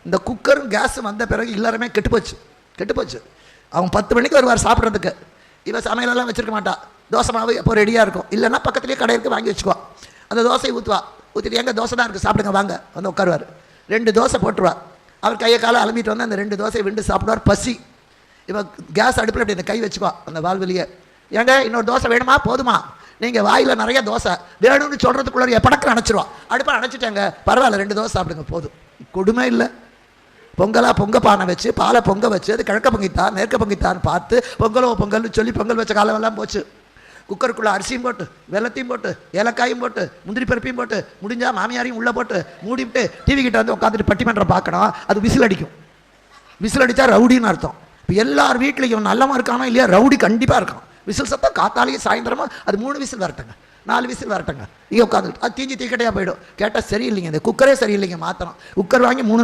இந்த குக்கரும் கேஸும் வந்த பிறகு எல்லாருமே கெட்டு போச்சு. அவங்க 10 மணிக்கு வருவார் சாப்பிட்றதுக்கு. இவன் சமையலெல்லாம் வச்சுருக்க மாட்டா. தோசை மாவு எப்போ ரெடியாக இருக்கும். இல்லைன்னா பக்கத்துலேயே கடை இருக்குது, வாங்கி வச்சுக்குவா. அந்த தோசையை ஊற்றிட்டு எங்கே தோசை தான் இருக்குது சாப்பிடுங்க வாங்க வந்து உட்காருவார். 2 தோசை போட்டுருவா. அவர் கையை காலை அலம்பிட்டு வந்து அந்த 2 தோசையை விண்டு சாப்பிடுவார். பசி. இவன் கேஸ் அடுப்பில் அப்படி இந்த கை வச்சுக்குவா அந்த வால்வெளியே. ஏங்க இன்னொரு தோசை வேணுமா போதுமா? நீங்கள் வாயில் நிறைய தோசை வேணும்னு சொல்கிறதுக்குள்ளே படக்கு அணைச்சிருவா. அடுப்பை அணைச்சிட்டாங்க, பரவாயில்ல 2 தோசை சாப்பிடுங்க போதும். கொடுமை இல்லை? பொங்க பானை வச்சு பாலை பொங்க வச்சு அது கிழக்க பொங்கித்தான் மேற்க பொங்கித்தான்னு பார்த்து பொங்கல்னு சொல்லி பொங்கல் வச்ச காலமெல்லாம் போச்சு. குக்கருக்குள்ளே அரிசியும் போட்டு வெள்ளத்தையும் போட்டு ஏலக்காயும் போட்டு முந்திரி பருப்பையும் போட்டு முடிஞ்சால் மாமியாரையும் உள்ளே போட்டு மூடிவிட்டு டிவி கிட்ட வந்து உட்காந்துட்டு பட்டிமன்றம் பார்க்கணும். அது விசில் அடிக்கும். விசில் அடித்தா ரவுடின்னு அர்த்தம். இப்போ எல்லார் வீட்லையும் நல்லமா இருக்கானோ இல்லையா, ரவுடி கண்டிப்பாக இருக்கும். விசில் சத்தம் காத்தாலேயே சாயந்தரமா அது 3 விசில் வரட்டங்க 4 விசில் வரட்டங்க. இங்கே உட்காந்துட்டு அது தீக்கட்டையாக போயிடும். கேட்டால் சரியில்லைங்க, இந்த குக்கரே சரியில்லைங்க, மாற்றணும். குக்கர் வாங்கி 3